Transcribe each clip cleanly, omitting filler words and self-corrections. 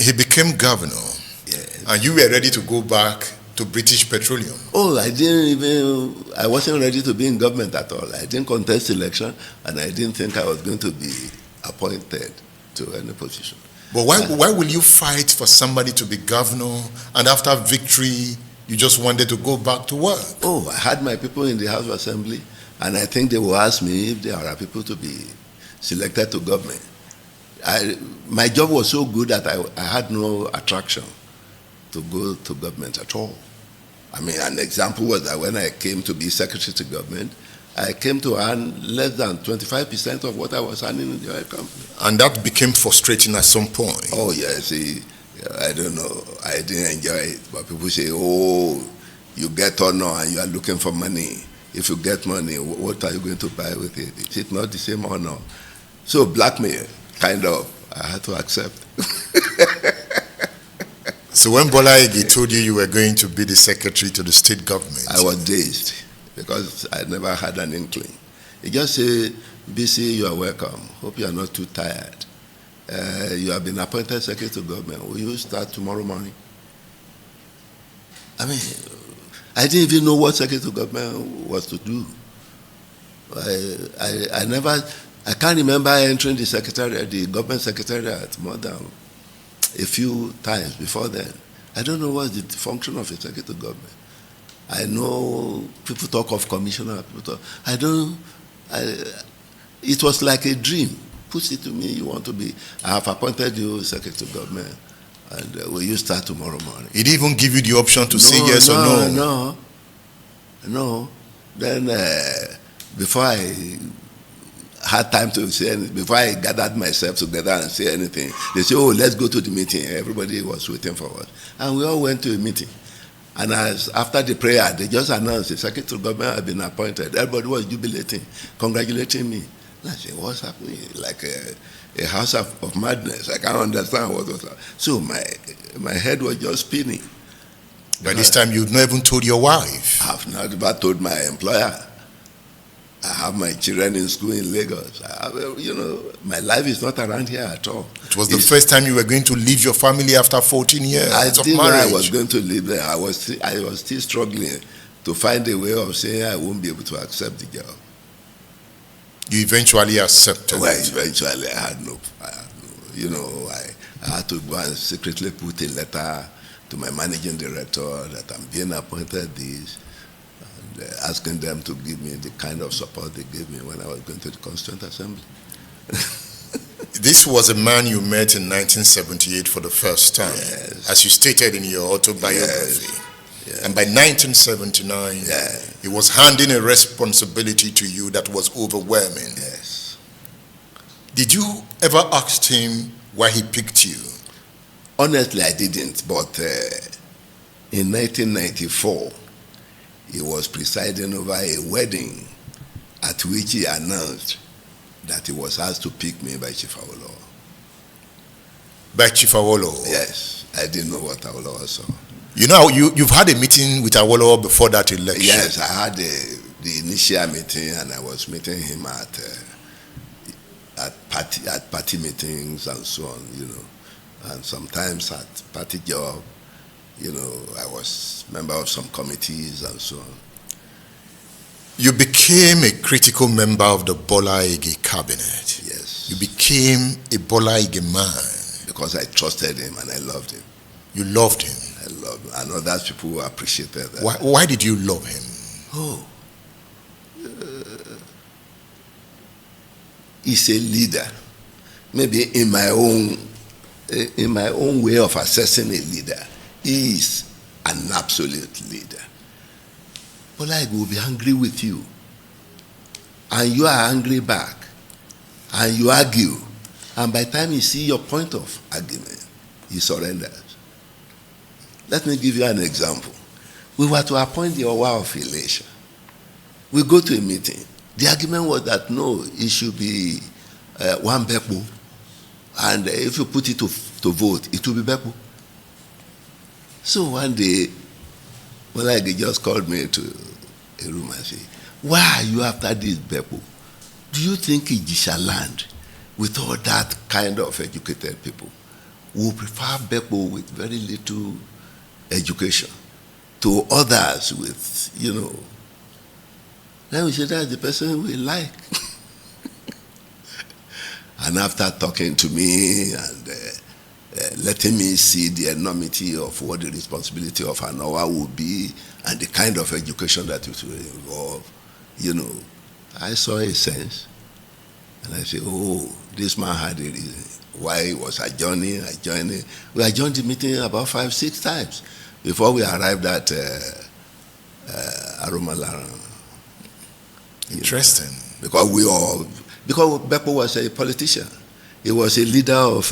he became governor, Yes. and you were ready to go back to British Petroleum. Oh, I wasn't ready to be in government at all. I didn't contest election, and I didn't think I was going to be appointed to any position. But why will you fight for somebody to be governor, and after victory, you just wanted to go back to work? Oh, I had my people in the House of Assembly, and I think they will ask me if there are people to be selected to government. My job was so good that I had no attraction to go to government at all. I mean, an example was that when I came to be secretary to government, I came to earn less than 25% of what I was earning in the oil company. And that became frustrating at some point. Oh, yes. I don't know. I didn't enjoy it. But people say, oh, you get honor and you are looking for money. If you get money, what are you going to buy with it? Is it not the same honor? So blackmail, kind of, I had to accept. So when Bola Ige told you were going to be the secretary to the state government, I was dazed because I never had an inkling. He just said, Bisi, you are welcome. Hope you are not too tired. You have been appointed secretary to government. Will you start tomorrow morning? I mean, I didn't even know what secretary to government was to do. I can't remember entering the government secretariat more than a few times before then. I don't know what's the function of a secretary to government. I know people talk of commissioner. It was like a dream. Push it to me, you want to be. I have appointed you secretary to government, and will you start tomorrow morning? It didn't even give you the option to say yes or no. No. Then before I had time to say anything, before I gathered myself together and say anything, they said, oh, let's go to the meeting. Everybody was waiting for us. And we all went to a meeting. And after the prayer, they just announced the secretary of government had been appointed. Everybody was jubilating, congratulating me. And I said, what's happening? Like a house of madness. I can't understand what was happening. So my head was just spinning. By this time, you'd not even told your wife. I have not ever told my employer. I have my children in school in Lagos. My life is not around here at all. It was the first time you were going to leave your family after 14 years of marriage. I didn't know I was going to leave there. I was still struggling to find a way of saying I won't be able to accept the job. You eventually accepted Well, it. eventually I had no. I had to go and secretly put a letter to my managing director that I'm being appointed this, and asking them to give me the kind of support they gave me when I was going to the Constituent Assembly. This was a man you met in 1978 for the first time, yes. as you stated in your autobiography. Yes. And by 1979, he was handing a responsibility to you that was overwhelming. Yes. Did you ever ask him why he picked you? Honestly, I didn't, but in 1994, he was presiding over a wedding at which he announced that he was asked to pick me by Chief Bola. By Chief Bola? Yes, I didn't know what Bola saw. You know, you've had a meeting with Awolowo before that election. Yes, I had the initial meeting, and I was meeting him at party meetings and so on, and sometimes at party job, I was member of some committees and so on. You became a critical member of the Bola Ige cabinet. Yes. You became a Bola Ige man. Because I trusted him and I loved him. You loved him. I loved him. I know that's people who appreciated that. Why did you love him? He's a leader. Maybe in my own way of assessing a leader, he is an absolute leader. Bola Ige will be angry with you, and you are angry back, and you argue, and by the time you see your point of argument, he surrenders. Let me give you an example. We were to appoint the Owa of Elisha. We go to a meeting. The argument was that no, it should be one Bepo, and if you put it to vote, it will be Bepo. So one day, Bola Ige just called me to a room and said, why are you after this Bepo? Do you think Ijisha land, with all that kind of educated people, will prefer Beppo with very little education to others with, then we say that's the person we like. And after talking to me and letting me see the enormity of what the responsibility of an hour would be and the kind of education that it will involve, I saw a sense. And I said, oh, this man had a reason why he was adjourning. We adjourned the meeting about 5-6 times before we arrived at Aromalara. Interesting. Because Beppo was a politician. He was a leader of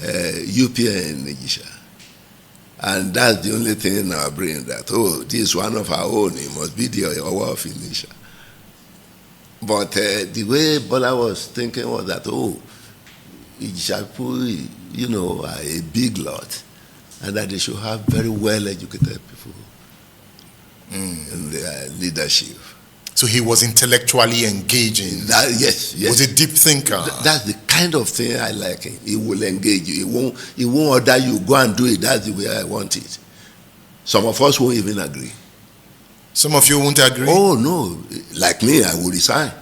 UPN in Nigeria. And that's the only thing in our brain that, this is one of our own. He must be the Oyo of Indonesia. But the way Bola was thinking was that, Ijapu, are a big lot, and that they should have very well-educated people in their leadership. So he was intellectually engaging. Yes. Was a deep thinker. That's the kind of thing I like him. He will engage you. He won't order you, go and do it. That's the way I want it. Some of us won't even agree. Some of you won't agree? Oh, no. Like me, I will resign.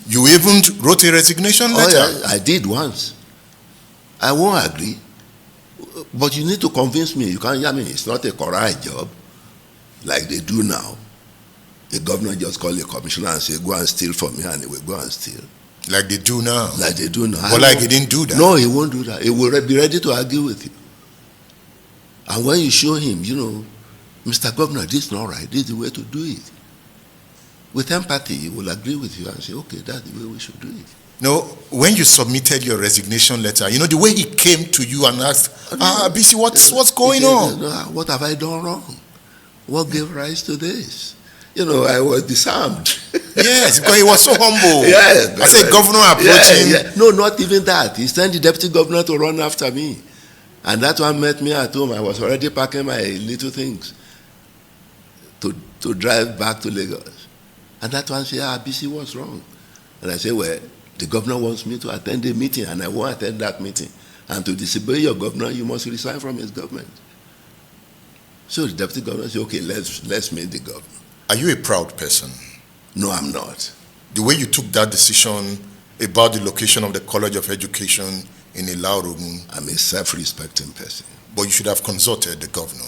You even wrote a resignation letter? Oh, yeah, I did once. I won't agree. But you need to convince me. You can't hear me. It's not a correct job like they do now. The governor just call a commissioner and say, go and steal for me, and he will go and steal. Like they do now? Like they do now. But like he didn't do that? No, he won't do that. He will be ready to argue with you. And when you show him, Mr. Governor, this is not right. This is the way to do it. With empathy, he will agree with you and say, okay, that's the way we should do it. No, when you submitted your resignation letter, the way he came to you and asked, Bisi, what's going on? What have I done wrong? What gave rise to this? I was disarmed. Yes, because he was so humble. Yes. I said, governor approaching. Yeah. No, not even that. He sent the deputy governor to run after me. And that one met me at home. I was already packing my little things to drive back to Lagos. And that one said, Bisi, what's wrong? And I said, well, the governor wants me to attend a meeting, and I won't attend that meeting. And to disobey your governor, you must resign from his government. So the deputy governor said, okay, let's meet the governor. Are you a proud person? No, I'm not. The way you took that decision about the location of the College of Education in Ilaorogun. I'm a self-respecting person. But you should have consulted the governor.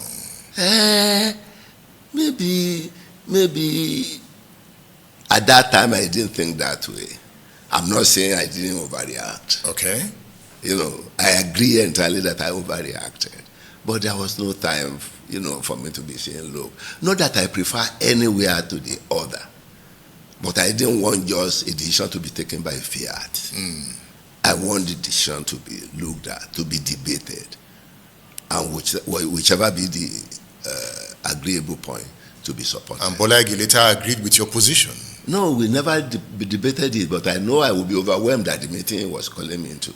Maybe at that time I didn't think that way. I'm not saying I didn't overreact. Okay. I agree entirely that I overreacted. But there was no time, for me to be saying, look, not that I prefer anywhere to the other, but I didn't want just a decision to be taken by fiat. I want the decision to be looked at, to be debated, and whichever be the agreeable point to be supported. And Bola Ige later agreed with your position. No, we never debated it, but I know I will be overwhelmed that the meeting he was calling me into.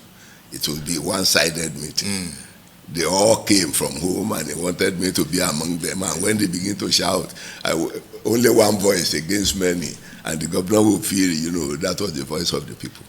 It will be one-sided meeting. They all came from home and they wanted me to be among them. And when they begin to shout, only one voice against many. And the governor will feel, that was the voice of the people.